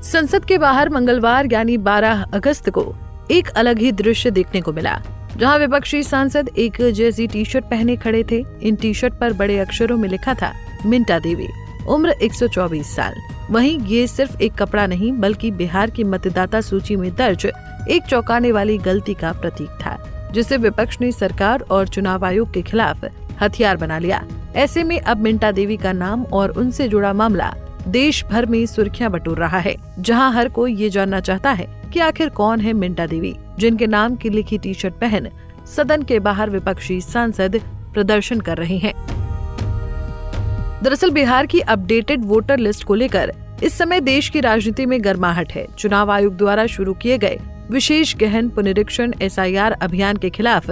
संसद के बाहर मंगलवार यानी 12 अगस्त को एक अलग ही दृश्य देखने को मिला, जहां विपक्षी सांसद एक जैसी टी शर्ट पहने खड़े थे। इन टी शर्ट पर बड़े अक्षरों में लिखा था मिंटा देवी, उम्र 124 साल। वहीं ये सिर्फ एक कपड़ा नहीं बल्कि बिहार की मतदाता सूची में दर्ज एक चौंकाने वाली गलती का प्रतीक था, जिसे विपक्ष ने सरकार और चुनाव आयोग के खिलाफ हथियार बना लिया। ऐसे में अब मिंटा देवी का नाम और उनसे जुड़ा मामला देश भर में सुर्खियां बटोर रहा है, जहां हर कोई ये जानना चाहता है कि आखिर कौन है मिंटा देवी, जिनके नाम की लिखी टी शर्ट पहन सदन के बाहर विपक्षी सांसद प्रदर्शन कर रहे हैं। दरअसल बिहार की अपडेटेड वोटर लिस्ट को लेकर इस समय देश की राजनीति में गर्माहट है। चुनाव आयोग द्वारा शुरू किए गए विशेष गहन पुनरीक्षण SIR अभियान के खिलाफ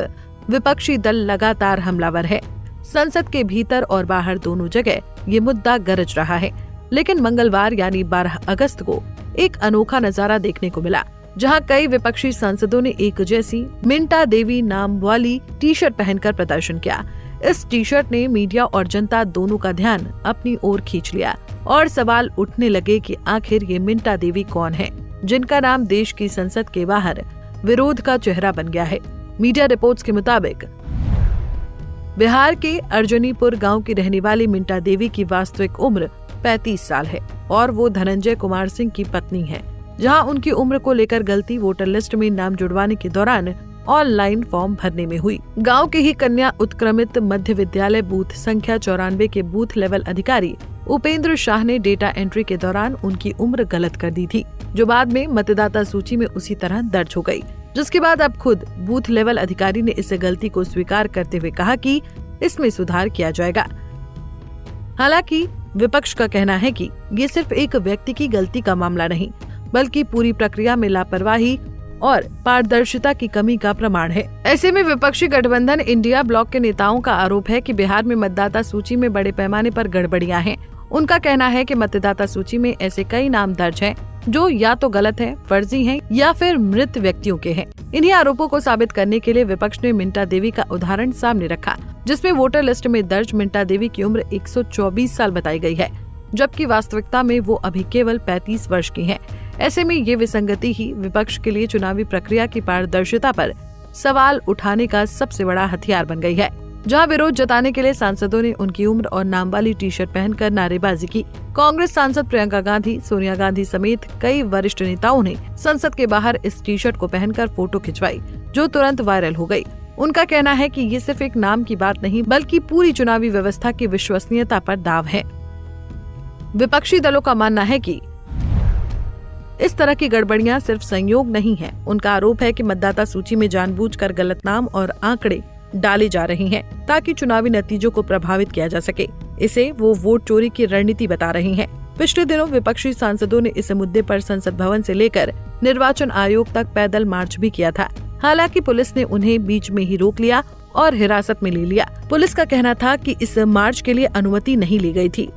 विपक्षी दल लगातार हमलावर है। संसद के भीतर और बाहर दोनों जगह ये मुद्दा गरज रहा है। लेकिन मंगलवार यानी 12 अगस्त को एक अनोखा नजारा देखने को मिला, जहां कई विपक्षी सांसदों ने एक जैसी मिंटा देवी नाम वाली टी शर्ट पहनकर प्रदर्शन किया। इस टी शर्ट ने मीडिया और जनता दोनों का ध्यान अपनी ओर खींच लिया और सवाल उठने लगे कि आखिर ये मिंटा देवी कौन है, जिनका नाम देश की संसद के बाहर विरोध का चेहरा बन गया है। मीडिया रिपोर्ट्स के मुताबिक बिहार के अर्जुनीपुर गांव की रहने वाली मिंटा देवी की वास्तविक उम्र 35 साल है और वो धनंजय कुमार सिंह की पत्नी है। जहां उनकी उम्र को लेकर गलती वोटर लिस्ट में नाम जुड़वाने के दौरान ऑनलाइन फॉर्म भरने में हुई। गांव के ही कन्या उत्क्रमित मध्य विद्यालय बूथ संख्या 94 के बूथ लेवल अधिकारी उपेंद्र शाह ने डेटा एंट्री के दौरान उनकी उम्र गलत कर दी थी, जो बाद में मतदाता सूची में उसी तरह दर्ज हो गई। जिसके बाद अब खुद बूथ लेवल अधिकारी ने इस गलती को स्वीकार करते हुए कहा कि इसमें सुधार किया जाएगा। हालांकि विपक्ष का कहना है कि ये सिर्फ एक व्यक्ति की गलती का मामला नहीं, बल्कि पूरी प्रक्रिया में लापरवाही और पारदर्शिता की कमी का प्रमाण है। ऐसे में विपक्षी गठबंधन इंडिया ब्लॉक के नेताओं का आरोप है कि बिहार में मतदाता सूची में बड़े पैमाने पर गड़बड़ियां हैं। उनका कहना है कि मतदाता सूची में ऐसे कई नाम दर्ज हैं जो या तो गलत हैं, फर्जी हैं या फिर मृत व्यक्तियों के हैं। इन्हीं आरोपों को साबित करने के लिए विपक्ष ने मिंटा देवी का उदाहरण सामने रखा, जिसमें वोटर लिस्ट में दर्ज मिंटा देवी की उम्र 124 साल बताई गई है, जबकि वास्तविकता में वो अभी केवल 35 वर्ष की हैं। ऐसे में ये विसंगति ही विपक्ष के लिए चुनावी प्रक्रिया की पारदर्शिता पर सवाल उठाने का सबसे बड़ा हथियार बन गई है। जहां विरोध जताने के लिए सांसदों ने उनकी उम्र और नाम वाली टी शर्ट पहनकर नारेबाजी की। कांग्रेस सांसद प्रियंका गांधी, सोनिया गांधी समेत कई वरिष्ठ नेताओं ने संसद के बाहर इस टी शर्ट को पहनकर फोटो खिंचवाई, जो तुरंत वायरल हो गई। उनका कहना है कि ये सिर्फ एक नाम की बात नहीं बल्कि पूरी चुनावी व्यवस्था की विश्वसनीयता पर दाव है। विपक्षी दलों का मानना है कि इस तरह की गड़बड़ियां सिर्फ संयोग नहीं है। उनका आरोप है कि मतदाता सूची में जानबूझकर गलत नाम और आंकड़े डाले जा रहे हैं ताकि चुनावी नतीजों को प्रभावित किया जा सके। इसे वो वोट चोरी की रणनीति बता रहे हैं। पिछले दिनों विपक्षी सांसदों ने इस मुद्दे पर संसद भवन से लेकर निर्वाचन आयोग तक पैदल मार्च भी किया था। हालांकि पुलिस ने उन्हें बीच में ही रोक लिया और हिरासत में ले लिया। पुलिस का कहना था कि इस मार्च के लिए अनुमति नहीं ली गई थी।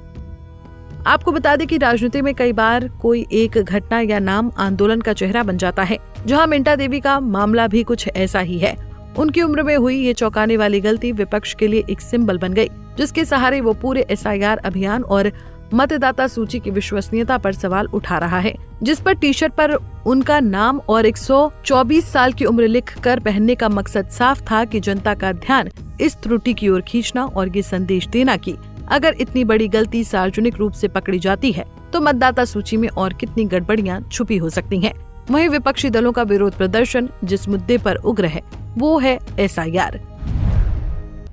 आपको बता दें कि राजनीति में कई बार कोई एक घटना या नाम आंदोलन का चेहरा बन जाता है, जहां मिंटा देवी का मामला भी कुछ ऐसा ही है। उनकी उम्र में हुई ये चौंकाने वाली गलती विपक्ष के लिए एक सिंबल बन गई, जिसके सहारे वो पूरे SIR अभियान और मतदाता सूची की विश्वसनीयता पर सवाल उठा रहा है, जिस पर टी शर्ट पर उनका नाम और 124 साल की उम्र लिखकर पहनने का मकसद साफ था कि जनता का ध्यान इस त्रुटि की ओर खींचना और ये संदेश देना कि अगर इतनी बड़ी गलती सार्वजनिक रूप से पकड़ी जाती है तो मतदाता सूची में और कितनी गड़बड़ियां छुपी हो सकती हैं। वहीं विपक्षी दलों का विरोध प्रदर्शन जिस मुद्दे पर उग्र है वो है SIR।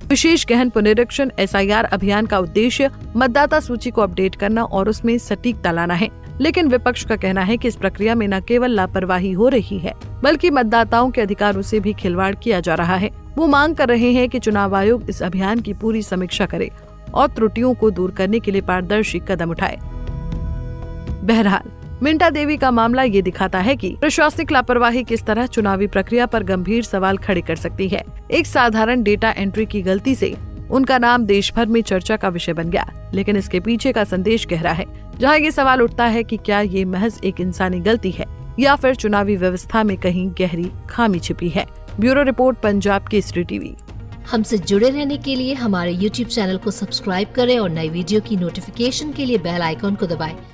विशेष गहन पुनरीक्षण SIR अभियान का उद्देश्य मतदाता सूची को अपडेट करना और उसमें सटीकता लाना है। लेकिन विपक्ष का कहना है कि इस प्रक्रिया में न केवल लापरवाही हो रही है बल्कि मतदाताओं के अधिकारों से भी खिलवाड़ किया जा रहा है। वो मांग कर रहे हैं कि चुनाव आयोग इस अभियान की पूरी समीक्षा करे और त्रुटियों को दूर करने के लिए पारदर्शी कदम उठाए। बहरहाल मिंटा देवी का मामला ये दिखाता है कि प्रशासनिक लापरवाही किस तरह चुनावी प्रक्रिया पर गंभीर सवाल खड़े कर सकती है। एक साधारण डेटा एंट्री की गलती से उनका नाम देश भर में चर्चा का विषय बन गया, लेकिन इसके पीछे का संदेश गहरा है, जहां ये सवाल उठता है कि क्या ये महज एक इंसानी गलती है या फिर चुनावी व्यवस्था में कहीं गहरी खामी छिपी है। Bureau report, Punjab Kesari TV. हमसे जुड़े रहने के लिए हमारे YouTube चैनल को सब्सक्राइब करें और नई वीडियो की नोटिफिकेशन के लिए बेल आइकॉन को दबाएं।